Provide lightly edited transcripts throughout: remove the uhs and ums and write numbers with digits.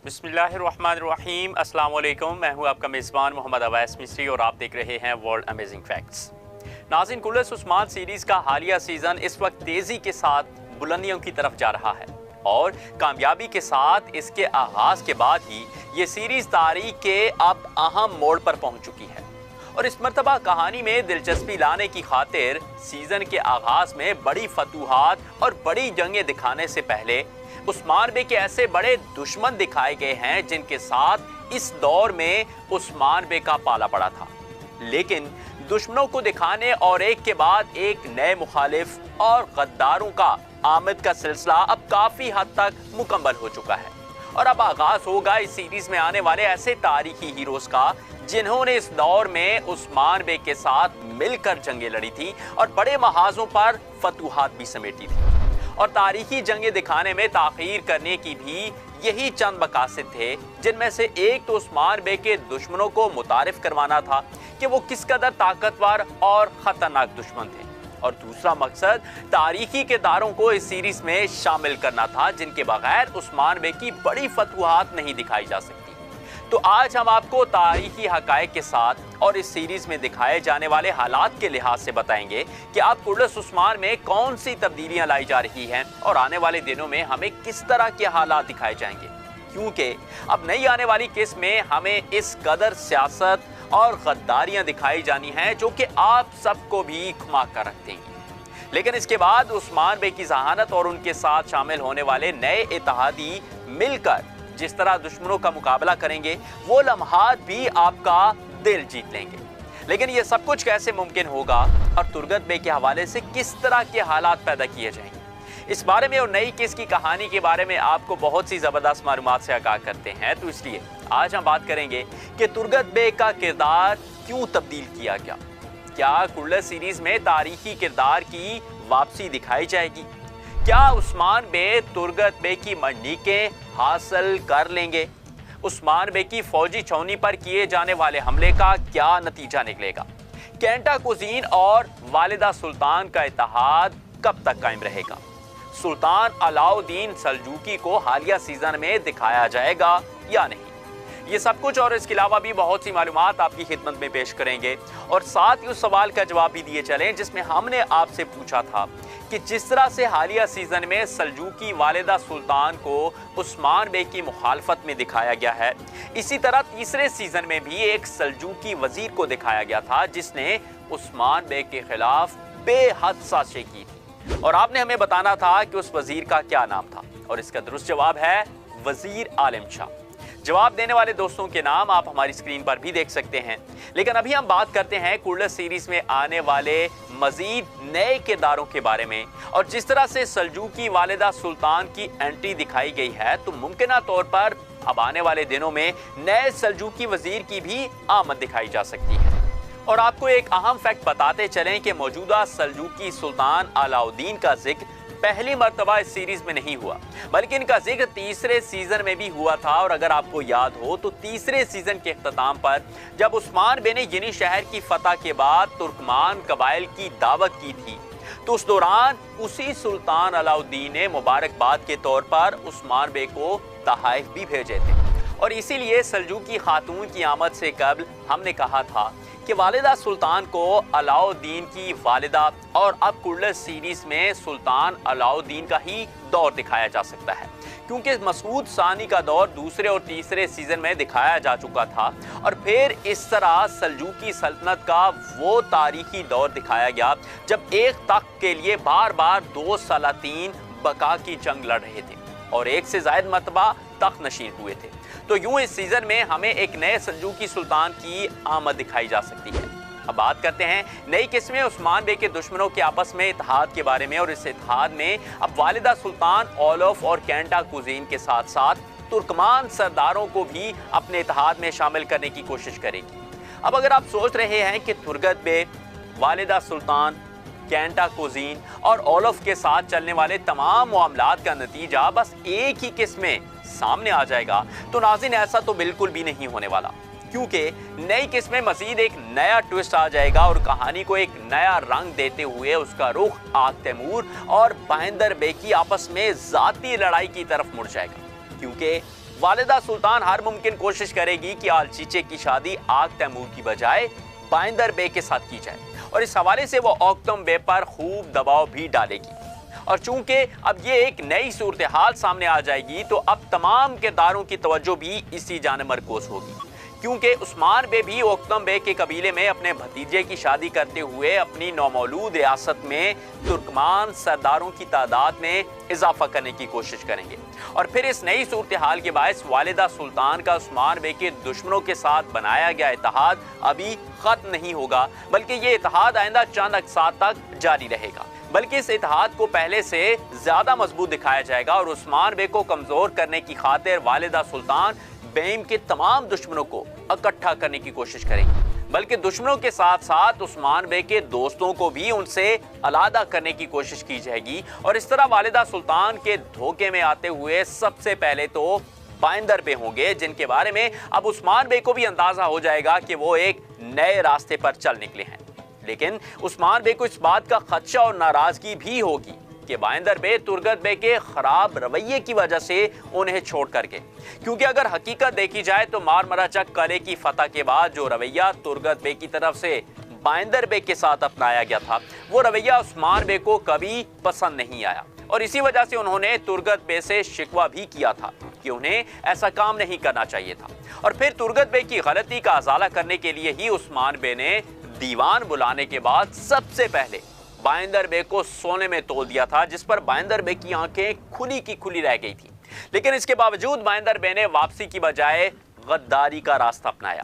बिस्मिल्लाहिर्रहमानिर्रहीम, अस्सलाम वालेकुम। मैं हूं आपका मेज़बान मोहम्मद अवैस मिस्री और आप देख रहे हैं वर्ल्ड अमेजिंग फैक्ट्स। नाज़रीन, कुल्लस उस्मान सीरीज़ का हालिया सीज़न इस वक्त तेज़ी के साथ बुलंदियों की तरफ जा रहा है और कामयाबी के साथ इसके आगाज़ के बाद ही ये सीरीज़ तारीख के अब अहम मोड़ पर पहुंच चुकी है और इस मरतबा कहानी में दिलचस्पी लाने की खातिर सीज़न के आगाज़ में बड़ी फतूहात और बड़ी जंगें दिखाने से पहले उस्मान बे के ऐसे बड़े दुश्मन दिखाए गए हैं जिनके साथ इस दौर में उस्मान बे का पाला पड़ा था। लेकिन दुश्मनों को दिखाने और एक के बाद एक नए मुखालिफ और गद्दारों का आमद का सिलसिला अब काफी हद तक मुकम्मल हो चुका है और अब आगाज होगा इस सीरीज में आने वाले ऐसे तारीखी हीरोज का जिन्होंने इस दौर में उस्मान बे के साथ मिलकर जंगें लड़ी थी और बड़े महाजों पर फतूहात भी समेटी थी। और तारीखी जंगें दिखाने में ताखीर करने की भी यही चंद मकासद थे, जिनमें से एक तो उस्मान बे के दुश्मनों को मुतारिफ करवाना था कि वो किस कदर ताकतवर और खतरनाक दुश्मन थे, और दूसरा मकसद तारीखी किरदारों को इस सीरीज में शामिल करना था जिनके बगैर उस्मान बे की बड़ी फतूहात नहीं दिखाई जा सकती। तो आज हम आपको तारीखी हकायक के साथ और इस सीरीज में दिखाए जाने वाले हालात के लिहाज से बताएंगे कि अब कुल्लस उस्मान में कौन सी तब्दीलियां लाई जा रही हैं और आने वाले दिनों में हमें किस तरह के हालात दिखाए जाएंगे, क्योंकि अब नई आने वाली किस्म में हमें इस कदर सियासत और गद्दारियां दिखाई जानी हैं जो कि आप सबको भी घुमा कर रख देंगी। लेकिन इसके बाद उस्मान बे की जहानत और उनके साथ शामिल होने वाले नए इत्तेहादी मिलकर जिस तरह दुश्मनों का मुकाबला करेंगे वो लम्हात भी आपका दिल जीत लेंगे। लेकिन ये सब कुछ कैसे मुमकिन होगा और तुर्गत बे के हवाले से किस तरह के हालात पैदा किए जाएंगे, इस बारे में और नई किस की कहानी के बारे में आपको बहुत सी ज़बरदस्त मालूमात से आगाह करते हैं। तो इसलिए आज हम बात करेंगे कि तुर्गत बे का किरदार क्यों तब्दील किया गया। क्या कुल्लस सीरीज में तारीखी किरदार की वापसी दिखाई जाएगी? क्या उस्मान बे तुर्गत बे की मंडीकें हासिल कर लेंगे? उस्मान बे की फौजी छावनी पर किए जाने वाले हमले का क्या नतीजा निकलेगा? कैंटा कुजीन और वालिदा सुल्तान का इत्तेहाद कब तक कायम रहेगा? सुल्तान अलाउद्दीन सल्जूकी को हालिया सीजन में दिखाया जाएगा या नहीं? ये सब कुछ और इसके अलावा भी बहुत सी मालूमात आपकी खिदमत में पेश करेंगे और साथ ही उस सवाल का जवाब भी दिए चलें जिसमें हमने आपसे पूछा था कि जिस तरह से हालिया सीजन में सल्जूकी वालिदा सुल्तान को उस्मान बे की मुखालफत में दिखाया गया है, इसी तरह तीसरे सीजन में भी एक सल्जूकी वजीर को दिखाया गया था जिसने उस्मान बे के खिलाफ बेहद साजिशें की थी और आपने हमें बताना था कि उस वजीर का क्या नाम था, और इसका दुरुस्त जवाब है वजीर आलिम शाह। जवाब देने वाले दोस्तों के नाम आप हमारी स्क्रीन पर भी देख सकते हैं। लेकिन अभी हम बात करते हैं कुल्लस सीरीज में आने वाले मजीद नए किरदारों के बारे में, और जिस तरह से सल्जूकी वालिदा सुल्तान की एंट्री दिखाई गई है तो मुमकिना तौर पर अब आने वाले दिनों में नए सल्जूकी वजीर की भी आमद दिखाई जा सकती है। और आपको एक अहम फैक्ट बताते चलें कि मौजूदा सल्जूकी सुल्तान अलाउद्दीन का जिक्र पहली मर्तबा इस सीरीज में नहीं हुआ, बल्कि इनका जिक्र तीसरे सीजन में भी हुआ था। और अगर आपको याद हो तो तीसरे सीजन के इख्तिताम पर जब उस्मान बे ने यनी शहर की फतह के बाद तुर्कमान कबाइल की दावत की थी तो उस दौरान उसी सुल्तान अलाउद्दीन ने मुबारकबाद के तौर पर उस्मान बे को तहाइफ भी भेजे थे। और इसीलिए सल्जूकी खातून की आमद से कबल हमने कहा था कि वालिदा सुल्तान को अलाउद्दीन की वालिदा और अब कुल्लस सीरीज में सुल्तान अलाउद्दीन का ही दौर दिखाया जा सकता है, क्योंकि मसूद सानी का दौर दूसरे और तीसरे सीजन में दिखाया जा चुका था और फिर इस तरह सल्जूकी सल्तनत का वो तारीखी दौर दिखाया गया जब एक तख्त के लिए बार बार दो सलातीन बका की जंग लड़ रहे थे और एक से ज्यादा मरतबा तख्त नशीन हुए थे। तो यूं इस सीजन में हमें एक नए सल्जूकी सुल्तान की आमद दिखाई जा सकती है। अब बात करते हैं नई किस्में उस्मान बे के दुश्मनों के आपस में इत्तेहाद के बारे में, और इस इत्तेहाद में अब वालिदा सुल्तान ओलफ और कैंटा कुजीन के साथ साथ तुर्कमान सरदारों को भी अपने इत्तेहाद में शामिल करने की कोशिश करेगी। अब अगर आप सोच रहे हैं कि तुर्गत बे, वालिदा सुल्तान, कैंटा कुजीन और ओलफ के साथ चलने वाले तमाम मामलात का नतीजा बस एक ही किस्म में सामने आ जाएगा, तो नाज़रीन ऐसा तो बिल्कुल भी नहीं होने वाला, क्योंकि नई किस्म में मजीद एक नया ट्विस्ट आ जाएगा और कहानी को एक नया रंग देते हुए उसका रुख आग तैमूर और बहिंदर बे की आपस में जाती लड़ाई की तरफ मुड़ जाएगा। क्योंकि वालिदा सुल्तान हर मुमकिन कोशिश करेगी कि आलचीचे की शादी आग तैमूर की बजाय बाइंदर बे के साथ की जाए और इस हवाले से वो औकतम बे पर खूब दबाव भी डालेगी। और चूंकि अब ये एक नई सूरत हाल सामने आ जाएगी तो अब तमाम किरदारों की तवज्जो भी इसी जानिब मरकूज होगी, क्योंकि उस्मान बे भी औकतम बे के कबीले में अपने भतीजे की शादी करते हुए अपनी नौमौलूद रियासत में तुर्कमान सरदारों की तादाद में इजाफा करने की कोशिश करेंगे। और फिर इस नई सूरत हाल के बायस वालिदा सुल्तान का उस्मान बे के दुश्मनों के साथ बनाया गया इत्तेहाद अभी खत्म नहीं होगा, बल्कि ये इत्तेहाद आइंदा चंद अरसा तक जारी रहेगा। बल्कि इस इत्तेहाद को पहले से ज्यादा मजबूत दिखाया जाएगा और उस्मान बे को कमजोर करने की खातिर वालिदा सुल्तान बेम के तमाम दुश्मनों को इकट्ठा करने की कोशिश करेंगी, बल्कि दुश्मनों के साथ साथ उस्मान बे के दोस्तों को भी उनसे अलग करने की कोशिश की जाएगी। और इस तरह वालिदा सुल्तान के धोखे में आते हुए सबसे पहले तो बाइंदर बे होंगे, जिनके बारे में अब उस्मान बे को भी अंदाजा हो जाएगा कि वो एक नए रास्ते पर चल निकले हैं। लेकिन उस्मान बे को इस बात का खदशा और नाराजगी भी होगी कि बाइंदर बे तुर्गत बे के खराब रवैये की वजह से उन्हें छोड़ कर गए, क्योंकि अगर हकीकत देखी जाए तो मारमराचक किले की फतह के बाद जो रवैया तुर्गत बे की तरफ से बाइंदर बे के साथ अपनाया गया था वो रवैया उस्मान बे को कभी पसंद नहीं आया और इसी वजह से उन्होंने तुर्गत बे से शिकवा भी किया था कि उन्हें ऐसा काम नहीं करना चाहिए था। और फिर तुर्गत बे की गलती का अजाला करने के लिए ही उस्मान बे ने दीवान बुलाने के बाद सबसे पहले बाइंदर बे को सोने में तोल दिया था, जिस पर बाइंदर बे की आंखें खुली की खुली रह गई थी। लेकिन इसके बावजूद बाइंदर बे ने वापसी की बजाय गद्दारी का रास्ता अपनाया।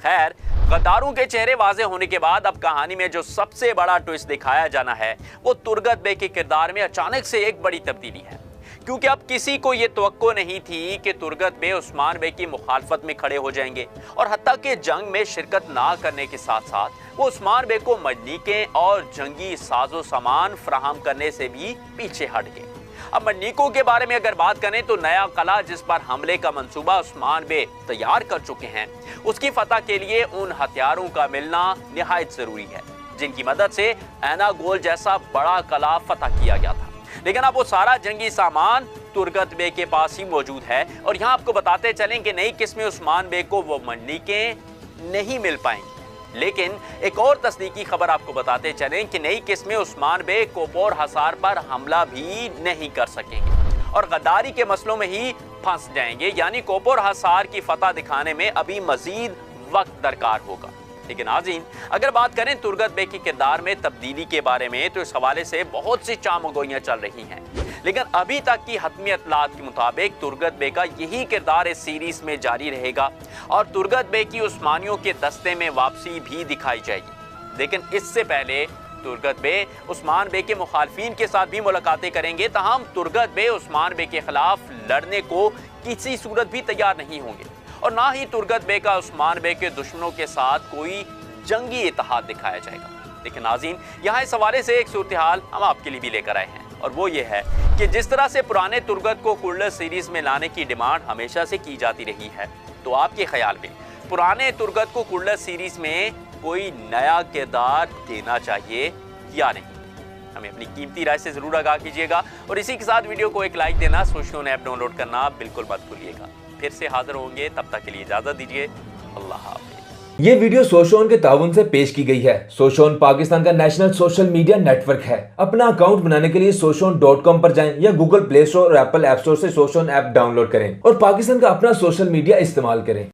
खैर, गद्दारों के चेहरे वाजे होने के बाद अब कहानी में जो सबसे बड़ा ट्विस्ट दिखाया जाना है वो तुर्गत बे के किरदार में अचानक से एक बड़ी तब्दीली है, क्योंकि अब किसी को यह तवक्को नहीं थी कि तुर्गत बे उस्मान बे की मुखालफत में खड़े हो जाएंगे और हत्ता के जंग में शिरकत ना करने के साथ साथ वो उस्मान बे को मजनीकें और जंगी साजो सामान फराहम करने से भी पीछे हट गए। अब मजनीकों के बारे में अगर बात करें तो नया किला जिस पर हमले का मंसूबा उस्मान बे तैयार कर चुके हैं, उसकी फतह के लिए उन हथियारों का मिलना निहायत जरूरी है जिनकी मदद से ऐना गोल जैसा बड़ा किला फतह किया गया था। लेकिन अब वो सारा जंगी सामान तुर्गत बे के पास ही मौजूद है और यहाँ आपको बताते चलें कि नई किस्में उस्मान बे को वो मजनीकें नहीं मिल पाएंगी। लेकिन एक और तस्दीकी खबर आपको बताते चलें कि नई किस्में उस्मान बे कोपोर हसार पर हमला भी नहीं कर सकेंगे और गद्दारी के मसलों में ही फंस जाएंगे, यानी कोपोर हसार की फतह दिखाने में अभी मजीद वक्त दरकार होगा। लेकिन नाज़रीन, अगर बात करें तुर्गत बे के किरदार में तब्दीली के बारे में तो इस हवाले से बहुत सी चामगोइयां चल रही हैं, लेकिन अभी तक की हतमी इत्तलात के मुताबिक तुर्गत बे का यही किरदार इस सीरीज में जारी रहेगा और तुर्गत बे की उस्मानियों के दस्ते में वापसी भी दिखाई जाएगी। लेकिन इससे पहले तुर्गत बे उस्मान बे के मुखालफिन के साथ भी मुलाकातें करेंगे, तहम तुर्गत बे उस्मान बे के खिलाफ लड़ने को किसी सूरत भी तैयार नहीं होंगे और ना ही तुर्गत बे का उस्मान बे के दुश्मनों के साथ कोई जंगी इत्तेहाद दिखाया जाएगा। लेकिन नाज़रीन, यहाँ इस हवाले से एक सूरत हाल हम आपके लिए भी लेकर आए हैं और वो ये है कि जिस तरह से पुराने तुर्गत को कुर्लस सीरीज में लाने की डिमांड हमेशा से की जाती रही है, तो आपके ख्याल में पुराने तुर्गत को कुर्लस सीरीज में कोई नया किरदार देना चाहिए या नहीं? हमें अपनी कीमती राय से जरूर आगाह कीजिएगा और इसी के साथ वीडियो को एक लाइक देना, सोशल ऐप डाउनलोड करना बिल्कुल मत भूलिएगा। फिर से हाजिर होंगे, तब तक के लिए इजाजत दीजिए। अल्लाह हाफिज़। ये वीडियो सोशोन के ताउन से पेश की गई है। सोशोन पाकिस्तान का नेशनल सोशल मीडिया नेटवर्क है। अपना अकाउंट बनाने के लिए soshon.com पर जाएं या गूगल प्ले स्टोर और एप्पल ऐप स्टोर से सोशोन ऐप डाउनलोड करें और पाकिस्तान का अपना सोशल मीडिया इस्तेमाल करें।